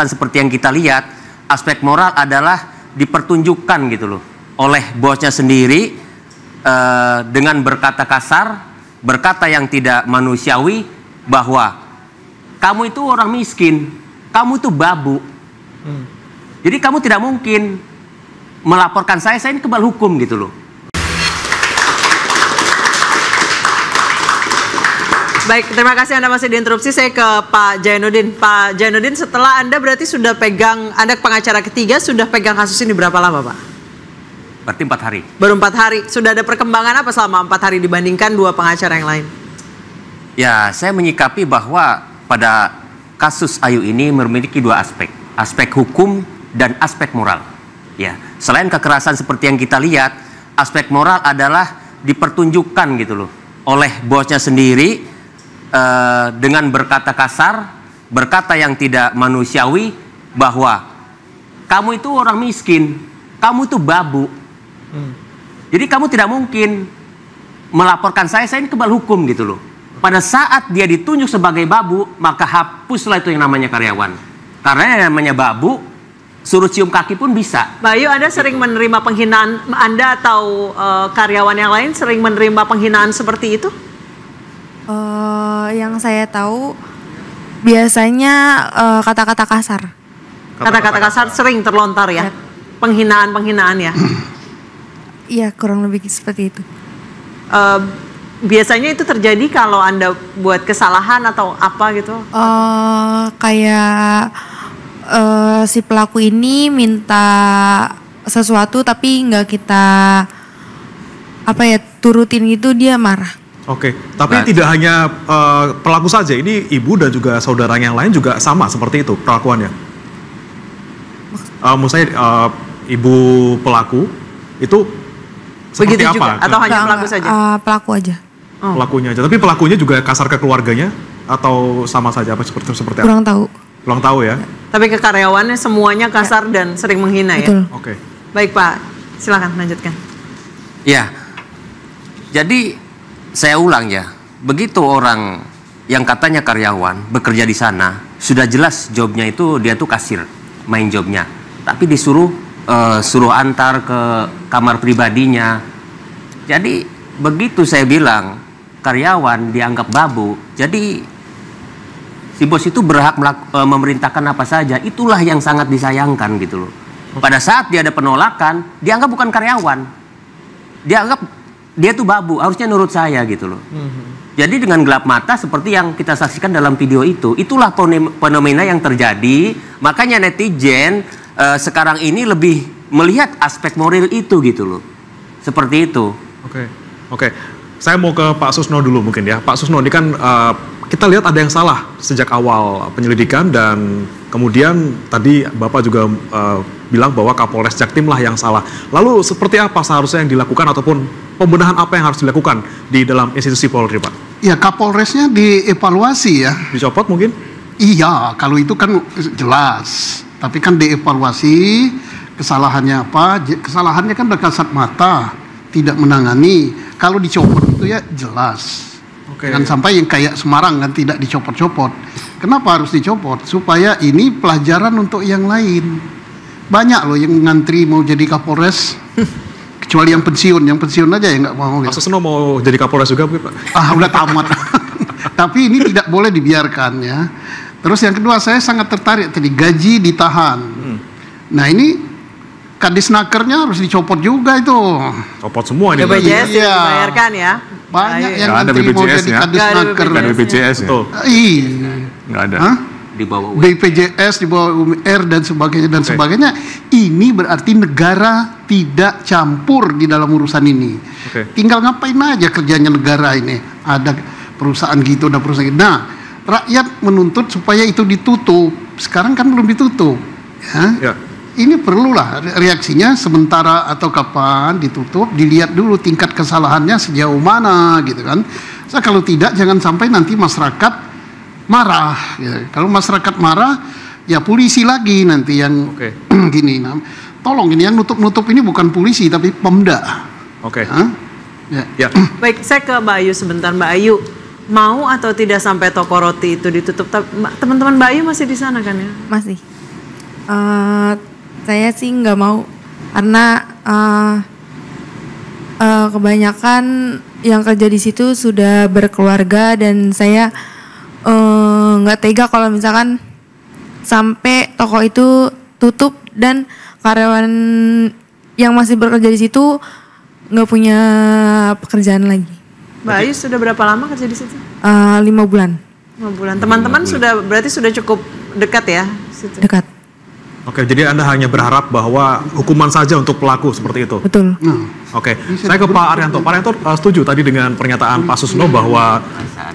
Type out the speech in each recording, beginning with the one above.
seperti yang kita lihat, aspek moral adalah dipertunjukkan gitu loh oleh bosnya sendiri dengan berkata kasar, berkata yang tidak manusiawi bahwa kamu itu orang miskin, kamu itu babu. Jadi kamu tidak mungkin melaporkan saya ini kebal hukum gitu loh. Baik, terima kasih Anda masih diinterupsi. Saya ke Pak Jainuddin. Pak Jainuddin, setelah Anda berarti sudah pegang, Anda pengacara ketiga, sudah pegang kasus ini berapa lama, Pak? Berarti 4 hari. Baru 4 hari. Sudah ada perkembangan apa selama 4 hari dibandingkan 2 pengacara yang lain? Ya, saya menyikapi bahwa pada kasus Ayu ini memiliki 2 aspek. Aspek hukum dan aspek moral. Ya, selain kekerasan seperti yang kita lihat, aspek moral adalah dipertunjukkan gitu loh oleh bosnya sendiri dengan berkata kasar, berkata yang tidak manusiawi bahwa kamu itu orang miskin, kamu itu babu. Jadi kamu tidak mungkin melaporkan saya ini kebal hukum gitu loh. Pada saat dia ditunjuk sebagai babu, maka hapuslah itu yang namanya karyawan. Karena yang namanya babu, suruh cium kaki pun bisa. Mbak Ayu, Anda sering menerima penghinaan, Anda atau karyawan yang lain sering menerima penghinaan seperti itu? Yang saya tahu biasanya kata-kata kasar. Kata-kata kasar sering terlontar ya? Penghinaan-penghinaan ya? Iya, kurang lebih seperti itu. Biasanya itu terjadi kalau Anda buat kesalahan atau apa gitu? Kayak si pelaku ini minta sesuatu tapi nggak kita turutin gitu, dia marah. Oke, tapi tidak hanya pelaku saja, ini ibu dan juga saudara yang lain juga sama seperti itu perlakuannya. Maksud saya ibu pelaku itu seperti begitu apa? Juga? Atau hanya pelaku saja? Pelaku aja. Pelakunya aja, tapi pelakunya juga kasar ke keluarganya atau sama saja apa seperti apa? Kurang tahu. Kurang tahu ya. Tapi ke karyawannya semuanya kasar dan sering menghina. Betul. Ya? Oke. Baik Pak, silakan lanjutkan. Ya, jadi saya ulang ya, begitu orang yang katanya karyawan bekerja di sana, sudah jelas jobnya itu dia tuh kasir, main jobnya. Tapi disuruh suruh antar ke kamar pribadinya. Jadi begitu saya bilang karyawan dianggap babu, jadi si bos itu berhak memerintahkan apa saja. Itulah yang sangat disayangkan gitu loh. Pada saat dia ada penolakan, dianggap bukan karyawan, dianggap dia tuh babu, harusnya nurut saya gitu loh. Jadi dengan gelap mata seperti yang kita saksikan dalam video itu, itulah fenomena yang terjadi. Makanya netizen sekarang ini lebih melihat aspek moral itu gitu loh. Seperti itu. Oke. Saya mau ke Pak Susno dulu mungkin ya. Pak Susno, ini kan kita lihat ada yang salah sejak awal penyelidikan dan kemudian tadi Bapak juga bilang bahwa Kapolres Jaktim lah yang salah. Lalu seperti apa seharusnya yang dilakukan ataupun pembenahan apa yang harus dilakukan di dalam institusi Polri, Pak? Ya, Kapolresnya dievaluasi ya. Dicopot mungkin? Iya, kalau itu kan jelas. Tapi kan dievaluasi kesalahannya apa? Kesalahannya kan udah kasat mata, tidak menangani. Kalau dicopot itu ya jelas. Jangan sampai yang kayak Semarang kan tidak dicopot-copot. Kenapa harus dicopot? Supaya ini pelajaran untuk yang lain. Banyak loh yang ngantri mau jadi Kapolres. Kecuali yang pensiun aja yang nggak mau. Pak Susno mau jadi Kapolres juga, Pak? Udah tamat. Tapi ini tidak boleh dibiarkan ya. Terus yang kedua, saya sangat tertarik tadi gaji ditahan. Nah ini Kadisnakernya harus dicopot juga itu. Copot semua ini. BPJS dibayarkan ya. Banyak yang ngantri mau jadi Kadisnaker. Nggak ada BPJS ya? Iya. Nggak ada. Di bawah BPJS, di bawah UMR dan sebagainya. Ini berarti negara tidak campur di dalam urusan ini. Tinggal ngapain aja kerjanya negara ini. Ada perusahaan gitu, ada perusahaan gitu. Nah, rakyat menuntut supaya itu ditutup. Sekarang kan belum ditutup. Ya. Ini perlulah reaksinya sementara atau kapan ditutup, dilihat dulu tingkat kesalahannya sejauh mana gitu kan. So, kalau tidak jangan sampai nanti masyarakat marah. Ya. Kalau masyarakat marah, ya polisi lagi nanti yang gini. Nah, tolong ini yang nutup-nutup ini bukan polisi tapi Pemda. Ya. Baik, saya ke Mbak Ayu sebentar. Mbak Ayu, mau atau tidak sampai toko roti itu ditutup? Teman-teman Mbak Ayu masih di sana kan ya? Masih. Saya sih nggak mau karena kebanyakan yang kerja di situ sudah berkeluarga dan saya nggak tega kalau misalkan sampai toko itu tutup dan karyawan yang masih bekerja di situ nggak punya pekerjaan lagi. Mbak Ayu sudah berapa lama kerja di situ? 5 bulan. 5 bulan. Teman-teman berarti sudah cukup dekat ya? Situ. Dekat. Oke, jadi Anda hanya berharap bahwa hukuman saja untuk pelaku seperti itu? Betul. Oke, saya ke Pak Arianto. Pak Arianto setuju tadi dengan pernyataan Pak Susno bahwa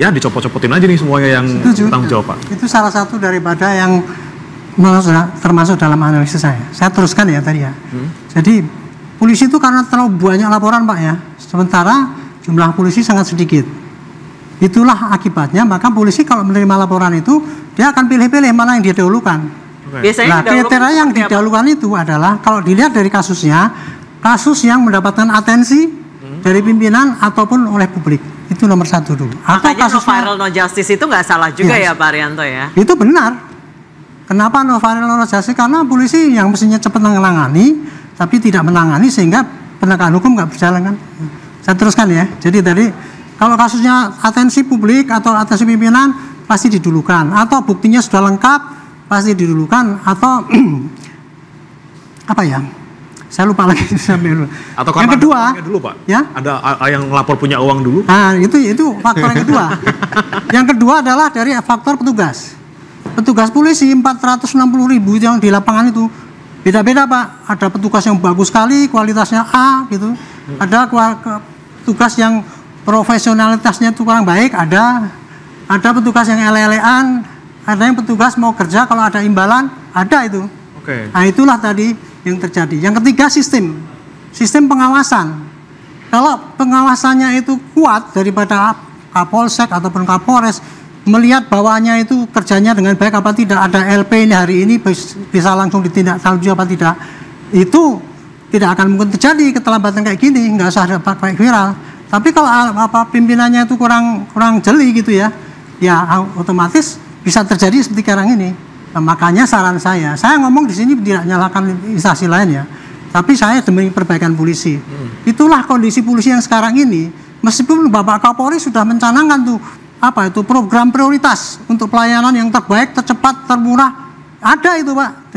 ya dicopot-copotin aja nih semuanya yang tanggung jawab, Pak? Itu salah satu daripada yang termasuk dalam analisis saya. Saya teruskan ya tadi ya. Jadi polisi itu karena terlalu banyak laporan, Pak ya. Sementara jumlah polisi sangat sedikit. Itulah akibatnya, maka polisi kalau menerima laporan itu dia akan pilih-pilih mana yang dia dahulukan. Biasanya kriteria yang didahulukan itu adalah kalau dilihat dari kasusnya, kasus yang mendapatkan atensi dari pimpinan ataupun oleh publik. Itu nomor 1 dulu. Atau makanya no viral no justice itu nggak salah juga ya Pak Arianto ya? Itu benar. Kenapa no viral no justice? Karena polisi yang mestinya cepat menangani, tapi tidak menangani sehingga penegakan hukum nggak berjalan kan. Saya teruskan ya. Jadi tadi kalau kasusnya atensi publik atau atensi pimpinan pasti didulukan. Atau buktinya sudah lengkap pasti didulukan atau apa ya? Saya lupa lagi sampai. Atau yang kedua, dulu, Pak. Ya? Ada yang lapor punya uang dulu. Nah, itu faktor yang kedua. Yang kedua adalah dari faktor petugas. Petugas polisi 460.000 yang di lapangan itu beda-beda, Pak. Ada petugas yang bagus sekali, kualitasnya A gitu. Ada petugas yang profesionalitasnya itu kurang baik, ada petugas yang ele-elean. Ada yang petugas mau kerja kalau ada imbalan, ada itu. Nah itulah tadi yang terjadi. Yang ketiga sistem pengawasan. Kalau pengawasannya itu kuat daripada Kapolsek ataupun Kapolres melihat bawahnya itu kerjanya dengan baik apa tidak, ada LP ini hari ini bisa langsung ditindak lanjut apa tidak, itu tidak akan mungkin terjadi keterlambatan kayak gini, nggak usah ada pakai viral. Tapi kalau pimpinannya itu kurang jeli gitu ya otomatis bisa terjadi seperti sekarang ini. Nah, makanya saran saya ngomong di sini tidak nyalakan instansi lain ya, tapi saya demi perbaikan polisi. Itulah kondisi polisi yang sekarang ini. Meskipun Bapak Kapolri sudah mencanangkan tuh program prioritas untuk pelayanan yang terbaik, tercepat, termurah, ada itu Pak.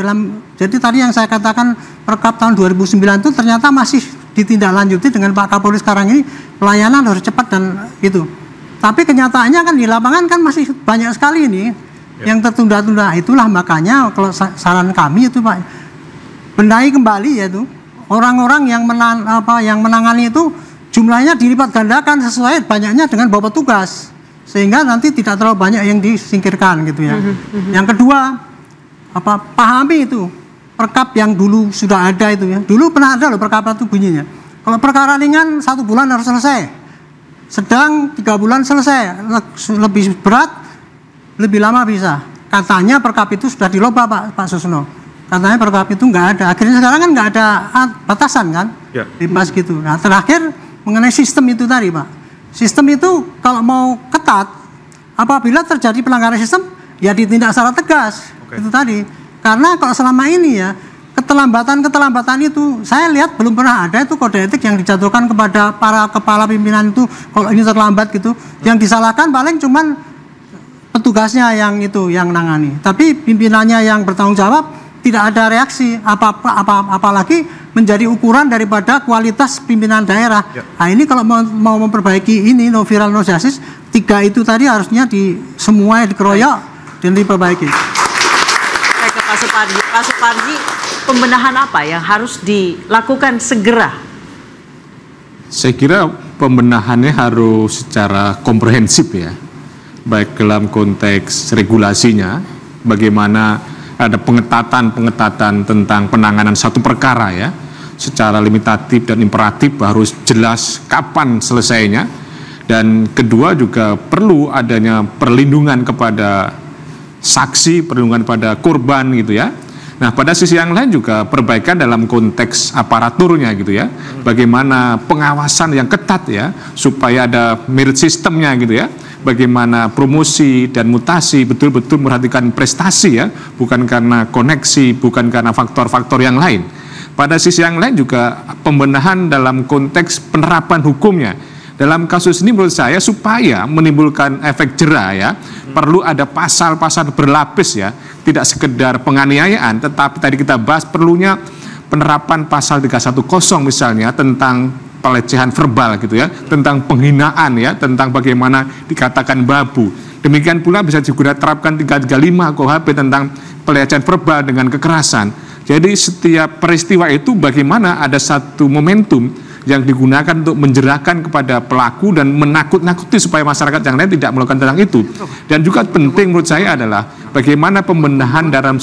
Jadi tadi yang saya katakan Perkap tahun 2009 itu ternyata masih ditindaklanjuti dengan Pak Kapolri sekarang ini, pelayanan harus cepat dan itu. Tapi kenyataannya kan di lapangan kan masih banyak sekali ini yang tertunda-tunda. Itulah makanya kalau saran kami itu Pak, benahi kembali yaitu orang-orang yang menangani itu jumlahnya dilipat gandakan sesuai banyaknya dengan bawa petugas, sehingga nanti tidak terlalu banyak yang disingkirkan gitu ya. Yang kedua, pahami itu perkap yang dulu sudah ada itu ya. Dulu pernah ada loh perkap itu bunyinya. Kalau perkara ringan 1 bulan harus selesai. Sedang 3 bulan selesai, lebih berat, lebih lama bisa. Katanya perkap itu sudah diloba Pak Susno. Katanya perkap itu nggak ada. Akhirnya sekarang kan nggak ada batasan kan, bebas gitu. Nah terakhir mengenai sistem itu tadi Pak. Sistem itu kalau mau ketat, apabila terjadi pelanggaran sistem, ya ditindak secara tegas. Itu tadi. Karena kalau selama ini ya keterlambatan itu saya lihat belum pernah ada itu kode etik yang dijatuhkan kepada para kepala pimpinan itu kalau ini terlambat gitu. Yang disalahkan paling cuman petugasnya yang nangani. Tapi pimpinannya yang bertanggung jawab tidak ada reaksi apalagi menjadi ukuran daripada kualitas pimpinan daerah. Nah ini kalau mau memperbaiki ini no viral no justice, 3 itu tadi harusnya semua dikeroyok dan diperbaiki. Ke Pak Suparji, pembenahan apa yang harus dilakukan segera? Saya kira pembenahannya harus secara komprehensif ya, baik dalam konteks regulasinya, bagaimana ada pengetatan tentang penanganan satu perkara ya, secara limitatif dan imperatif harus jelas kapan selesainya, dan kedua juga perlu adanya perlindungan kepada saksi, perlindungan pada korban gitu ya. Nah pada sisi yang lain juga perbaikan dalam konteks aparaturnya gitu ya, bagaimana pengawasan yang ketat ya supaya ada merit sistemnya gitu ya, bagaimana promosi dan mutasi betul-betul memperhatikan prestasi ya, bukan karena koneksi, bukan karena faktor-faktor yang lain. Pada sisi yang lain juga pembenahan dalam konteks penerapan hukumnya. Dalam kasus ini menurut saya supaya menimbulkan efek jera ya, perlu ada pasal-pasal berlapis ya, tidak sekedar penganiayaan, tetapi tadi kita bahas perlunya penerapan pasal 310 misalnya tentang pelecehan verbal gitu ya, tentang penghinaan ya, tentang bagaimana dikatakan babu. Demikian pula bisa juga terapkan 335 KUHP tentang pelecehan verbal dengan kekerasan. Jadi setiap peristiwa itu bagaimana ada satu momentum yang digunakan untuk menjerahkan kepada pelaku dan menakut-nakuti supaya masyarakat yang lain tidak melakukan tentang itu. Dan juga penting menurut saya adalah bagaimana pembenahan dalam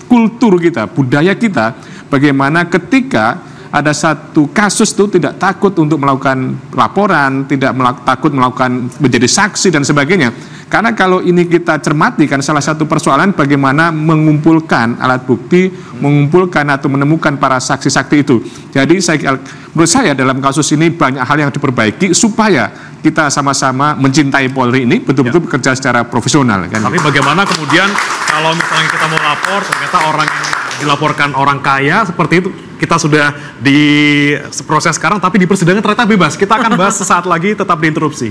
kultur kita, budaya kita, bagaimana ketika ada satu kasus itu tidak takut untuk melakukan laporan, tidak takut melakukan menjadi saksi dan sebagainya. Karena kalau ini kita cermati kan salah satu persoalan bagaimana mengumpulkan alat bukti, mengumpulkan atau menemukan para saksi-saksi itu. Jadi menurut saya dalam kasus ini banyak hal yang diperbaiki supaya kita sama-sama mencintai Polri ini betul-betul bekerja secara profesional. Kan? Tapi bagaimana kemudian kalau misalnya kita mau lapor, ternyata orang yang dilaporkan orang kaya seperti itu, kita sudah di proses sekarang tapi di persidangan ternyata bebas. Kita akan bahas sesaat lagi, tetap di Interupsi.